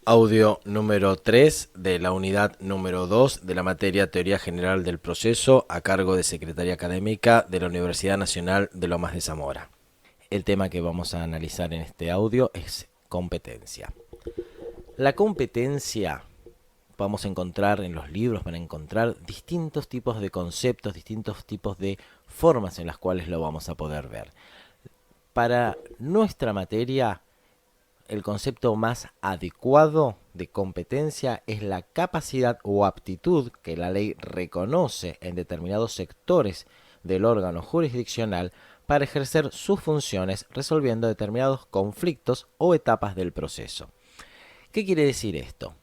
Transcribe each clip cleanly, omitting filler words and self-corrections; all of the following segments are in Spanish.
Audio número 3 de la unidad número 2 de la materia Teoría General del Proceso a cargo de Secretaría Académica de la Universidad Nacional de Lomas de Zamora. El tema que vamos a analizar en este audio es competencia. La competencia, vamos a encontrar en los libros, van a encontrar distintos tipos de conceptos, distintos tipos de formas en las cuales lo vamos a poder ver. Para nuestra materia, el concepto más adecuado de competencia es la capacidad o aptitud que la ley reconoce en determinados sectores del órgano jurisdiccional para ejercer sus funciones resolviendo determinados conflictos o etapas del proceso. ¿Qué quiere decir esto?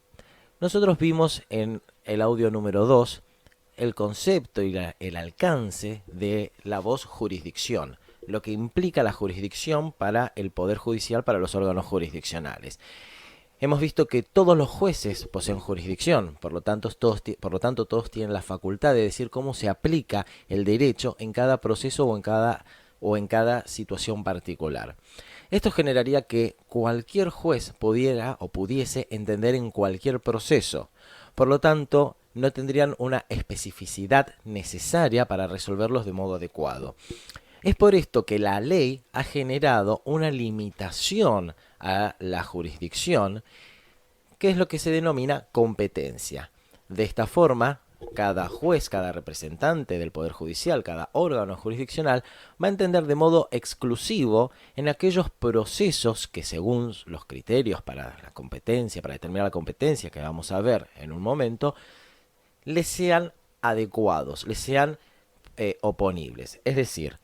Nosotros vimos en el audio número 2 el concepto y el alcance de la voz jurisdicción, lo que implica la jurisdicción para el Poder Judicial, para los órganos jurisdiccionales. Hemos visto que todos los jueces poseen jurisdicción, por lo tanto todos tienen la facultad de decir cómo se aplica el derecho en cada proceso o en cada situación particular. Esto generaría que cualquier juez pudiera o pudiese entender en cualquier proceso. Por lo tanto, no tendrían una especificidad necesaria para resolverlos de modo adecuado. Es por esto que la ley ha generado una limitación a la jurisdicción, que es lo que se denomina competencia. De esta forma, cada juez, cada representante del Poder Judicial, cada órgano jurisdiccional va a entender de modo exclusivo en aquellos procesos que, según los criterios para la competencia, para determinar la competencia que vamos a ver en un momento, les sean adecuados, les sean oponibles. Es decir,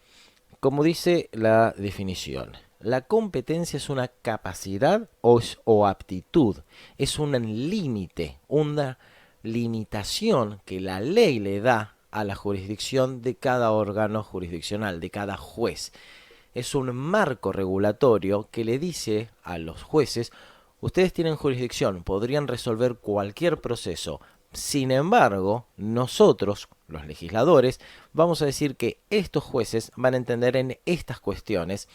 como dice la definición, la competencia es una capacidad o aptitud, es un límite, una limitación que la ley le da a la jurisdicción de cada órgano jurisdiccional, de cada juez. Es un marco regulatorio que le dice a los jueces: ustedes tienen jurisdicción, podrían resolver cualquier proceso. Sin embargo, nosotros, los legisladores, vamos a decir que estos jueces van a entender en estas cuestiones,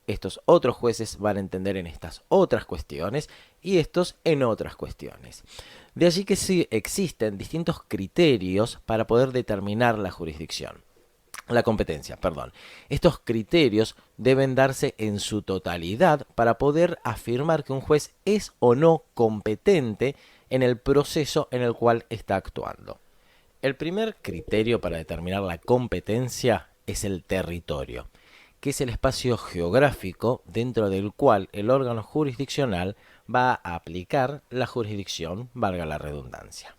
estos otros jueces van a entender en estas otras cuestiones y estos en otras cuestiones. De allí que sí existen distintos criterios para poder determinar la jurisdicción. La competencia, perdón. Estos criterios deben darse en su totalidad para poder afirmar que un juez es o no competente en el proceso en el cual está actuando. El primer criterio para determinar la competencia es el territorio, que es el espacio geográfico dentro del cual el órgano jurisdiccional va a aplicar la jurisdicción, valga la redundancia.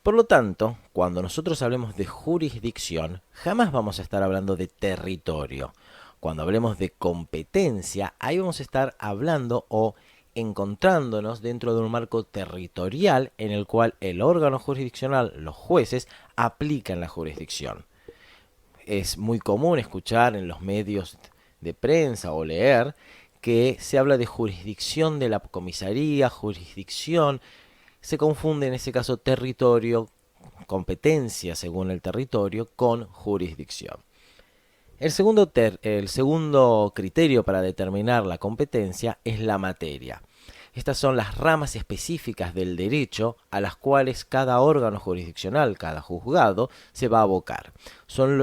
Por lo tanto, cuando nosotros hablemos de jurisdicción, jamás vamos a estar hablando de territorio. Cuando hablemos de competencia, ahí vamos a estar hablando o encontrándonos dentro de un marco territorial en el cual el órgano jurisdiccional, los jueces, aplican la jurisdicción. Es muy común escuchar en los medios de prensa o leer que se habla de jurisdicción de la comisaría, jurisdicción. Se confunde en ese caso territorio, competencia según el territorio, con jurisdicción. El segundo criterio para determinar la competencia es la materia. Estas son las ramas específicas del derecho a las cuales cada órgano jurisdiccional, cada juzgado, se va a abocar.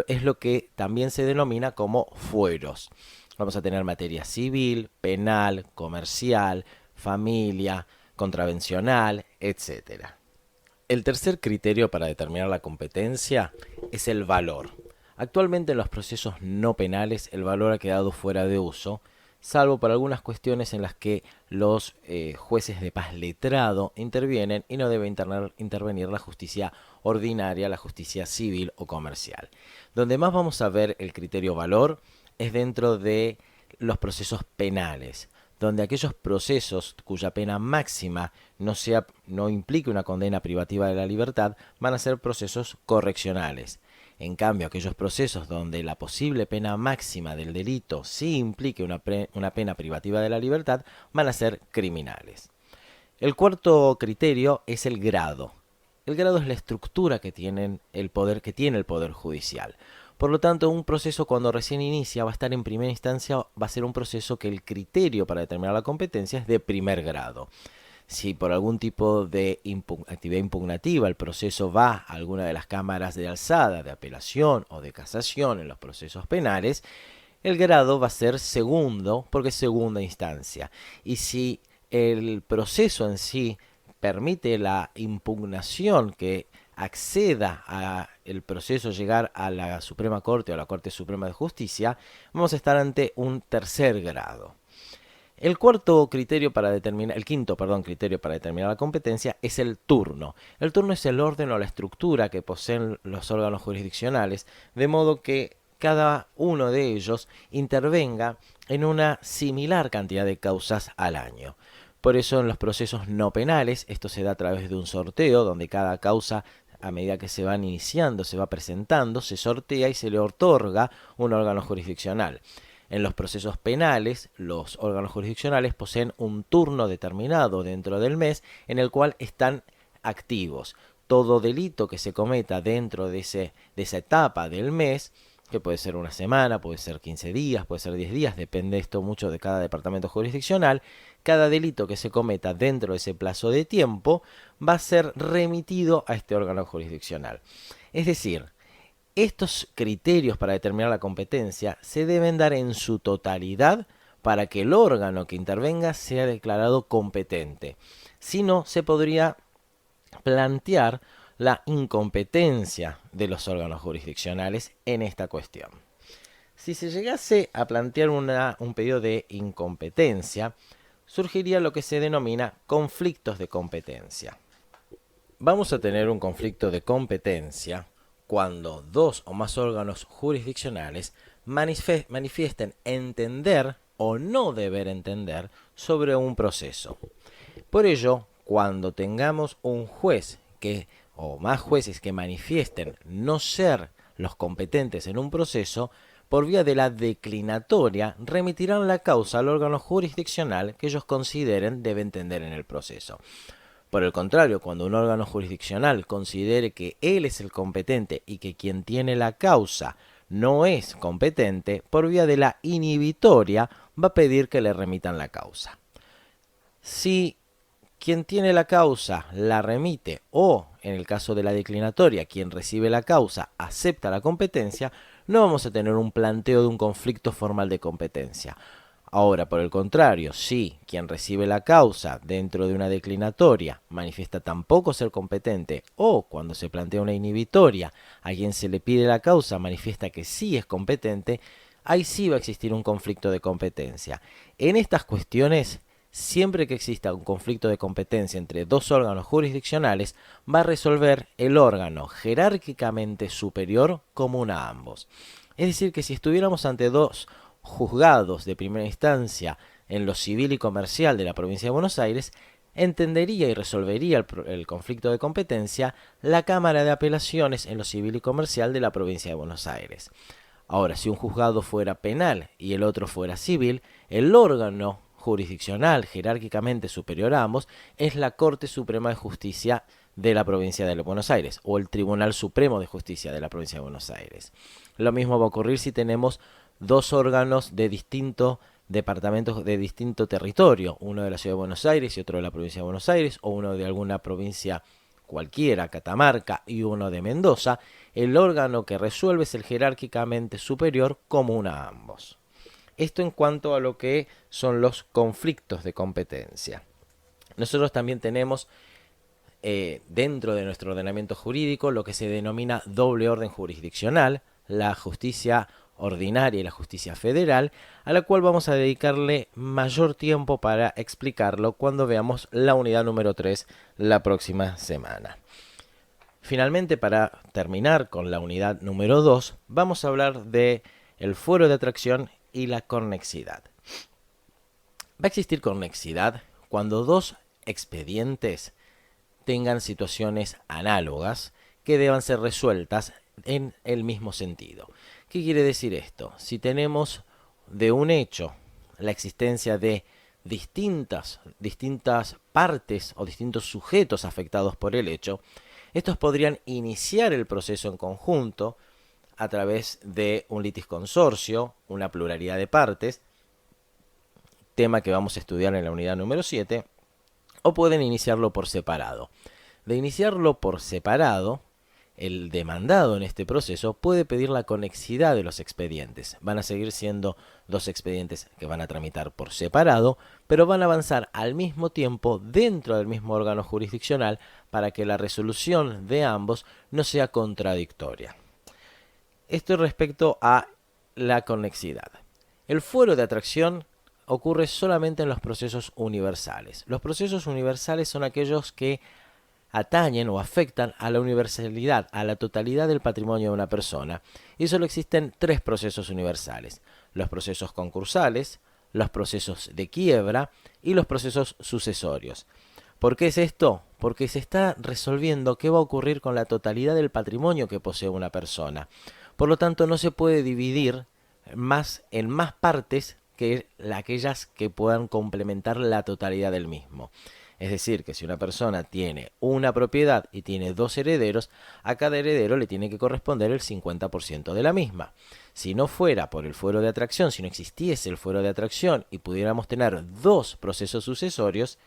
Es lo que también se denomina como fueros. Vamos a tener materia civil, penal, comercial, familia, contravencional, etc. El tercer criterio para determinar la competencia es el valor. Actualmente en los procesos no penales el valor ha quedado fuera de uso, salvo por algunas cuestiones en las que los jueces de paz letrado intervienen y no debe intervenir la justicia ordinaria, la justicia civil o comercial. Donde más vamos a ver el criterio valor es dentro de los procesos penales, donde aquellos procesos cuya pena máxima no implique una condena privativa de la libertad van a ser procesos correccionales. En cambio, aquellos procesos donde la posible pena máxima del delito sí implique una pena privativa de la libertad van a ser criminales. El cuarto criterio es el grado. El grado es la estructura que tiene el Poder Judicial. Por lo tanto, un proceso cuando recién inicia va a estar en primera instancia, va a ser un proceso que el criterio para determinar la competencia es de primer grado. Si por algún tipo de actividad impugnativa el proceso va a alguna de las cámaras de alzada, de apelación o de casación en los procesos penales, el grado va a ser segundo porque es segunda instancia. Y si el proceso en sí permite la impugnación que acceda a el proceso llegar a la Suprema Corte o a la Corte Suprema de Justicia, vamos a estar ante un tercer grado. El quinto criterio para determinar la competencia es el turno. El turno es el orden o la estructura que poseen los órganos jurisdiccionales, de modo que cada uno de ellos intervenga en una similar cantidad de causas al año. Por eso en los procesos no penales esto se da a través de un sorteo donde cada causa, a medida que se van iniciando, se va presentando, se sortea y se le otorga un órgano jurisdiccional. En los procesos penales, los órganos jurisdiccionales poseen un turno determinado dentro del mes en el cual están activos. Todo delito que se cometa dentro de esa etapa del mes, que puede ser una semana, puede ser 15 días, puede ser 10 días, depende esto mucho de cada departamento jurisdiccional, cada delito que se cometa dentro de ese plazo de tiempo va a ser remitido a este órgano jurisdiccional. Es decir, estos criterios para determinar la competencia se deben dar en su totalidad para que el órgano que intervenga sea declarado competente. Si no, se podría plantear la incompetencia de los órganos jurisdiccionales en esta cuestión. Si se llegase a plantear un pedido de incompetencia, surgiría lo que se denomina conflictos de competencia. Vamos a tener un conflicto de competencia cuando dos o más órganos jurisdiccionales manifiesten entender o no deber entender sobre un proceso. Por ello, cuando tengamos un juez o más jueces que manifiesten no ser los competentes en un proceso, por vía de la declinatoria remitirán la causa al órgano jurisdiccional que ellos consideren debe entender en el proceso. Por el contrario, cuando un órgano jurisdiccional considere que él es el competente y que quien tiene la causa no es competente, por vía de la inhibitoria va a pedir que le remitan la causa. Si quien tiene la causa la remite o, en el caso de la declinatoria, quien recibe la causa acepta la competencia, no vamos a tener un planteo de un conflicto formal de competencia. Ahora, por el contrario, si quien recibe la causa dentro de una declinatoria manifiesta tampoco ser competente o cuando se plantea una inhibitoria a quien se le pide la causa manifiesta que sí es competente, ahí sí va a existir un conflicto de competencia. En estas cuestiones, siempre que exista un conflicto de competencia entre dos órganos jurisdiccionales, va a resolver el órgano jerárquicamente superior común a ambos. Es decir, que si estuviéramos ante dos juzgados de primera instancia en lo civil y comercial de la provincia de Buenos Aires, entendería y resolvería el conflicto de competencia la Cámara de Apelaciones en lo civil y comercial de la provincia de Buenos Aires. Ahora, si un juzgado fuera penal y el otro fuera civil, el órgano jurisdiccional jerárquicamente superior a ambos es la Corte Suprema de Justicia de la provincia de Buenos Aires o el Tribunal Supremo de Justicia de la provincia de Buenos Aires. Lo mismo va a ocurrir si tenemos dos órganos de distintos departamentos de distinto territorio, uno de la ciudad de Buenos Aires y otro de la provincia de Buenos Aires, o uno de alguna provincia cualquiera, Catamarca, y uno de Mendoza. El órgano que resuelve es el jerárquicamente superior común a ambos. Esto en cuanto a lo que son los conflictos de competencia. Nosotros también tenemos dentro de nuestro ordenamiento jurídico lo que se denomina doble orden jurisdiccional, la justicia ordinaria y la justicia federal, a la cual vamos a dedicarle mayor tiempo para explicarlo cuando veamos la unidad número 3 la próxima semana. Finalmente, para terminar con la unidad número 2, vamos a hablar de el fuero de atracción y la conexidad. Va a existir conexidad cuando dos expedientes tengan situaciones análogas que deban ser resueltas en el mismo sentido. ¿Qué quiere decir esto? Si tenemos de un hecho la existencia de distintas partes o distintos sujetos afectados por el hecho, estos podrían iniciar el proceso en conjunto a través de un litisconsorcio, una pluralidad de partes, tema que vamos a estudiar en la unidad número 7, o pueden iniciarlo por separado. De iniciarlo por separado, el demandado en este proceso puede pedir la conexidad de los expedientes. Van a seguir siendo dos expedientes que van a tramitar por separado, pero van a avanzar al mismo tiempo dentro del mismo órgano jurisdiccional para que la resolución de ambos no sea contradictoria. Esto respecto a la conexidad. El fuero de atracción ocurre solamente en los procesos universales. Los procesos universales son aquellos que atañen o afectan a la universalidad, a la totalidad del patrimonio de una persona. Y solo existen tres procesos universales: los procesos concursales, los procesos de quiebra y los procesos sucesorios. ¿Por qué es esto? Porque se está resolviendo qué va a ocurrir con la totalidad del patrimonio que posee una persona. Por lo tanto, no se puede dividir en más partes que aquellas que puedan complementar la totalidad del mismo. Es decir, que si una persona tiene una propiedad y tiene dos herederos, a cada heredero le tiene que corresponder el 50% de la misma. Si no fuera por el fuero de atracción, si no existiese el fuero de atracción y pudiéramos tener dos procesos sucesorios,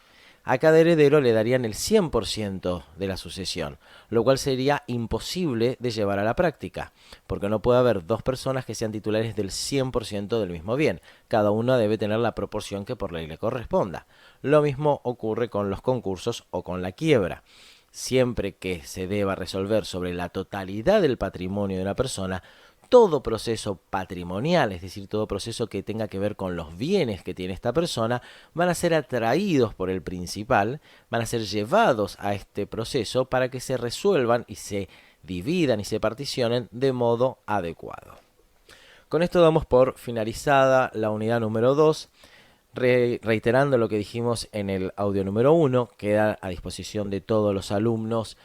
a cada heredero le darían el 100% de la sucesión, lo cual sería imposible de llevar a la práctica, porque no puede haber dos personas que sean titulares del 100% del mismo bien. Cada uno debe tener la proporción que por ley le corresponda. Lo mismo ocurre con los concursos o con la quiebra. Siempre que se deba resolver sobre la totalidad del patrimonio de una persona, todo proceso patrimonial, es decir, todo proceso que tenga que ver con los bienes que tiene esta persona, van a ser atraídos por el principal, van a ser llevados a este proceso para que se resuelvan y se dividan y se particionen de modo adecuado. Con esto damos por finalizada la unidad número 2. Reiterando lo que dijimos en el audio número 1, queda a disposición de todos los alumnos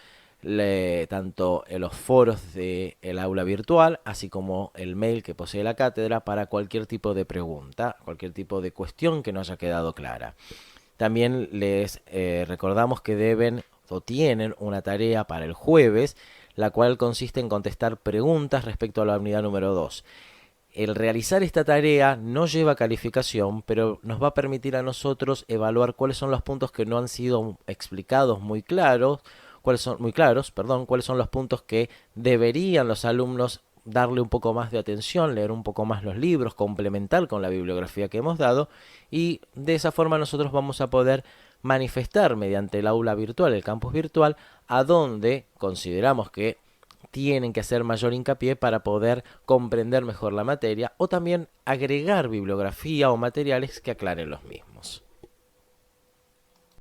tanto en los foros del aula virtual, así como el mail que posee la cátedra para cualquier tipo de pregunta, cualquier tipo de cuestión que no haya quedado clara. También les recordamos que deben o tienen una tarea para el jueves, la cual consiste en contestar preguntas respecto a la unidad número 2. El realizar esta tarea no lleva calificación, pero nos va a permitir a nosotros evaluar cuáles son los puntos que no han sido explicados cuáles son los puntos que deberían los alumnos darle un poco más de atención, leer un poco más los libros, complementar con la bibliografía que hemos dado, y de esa forma nosotros vamos a poder manifestar mediante el aula virtual, el campus virtual, a dónde consideramos que tienen que hacer mayor hincapié para poder comprender mejor la materia, o también agregar bibliografía o materiales que aclaren los mismos.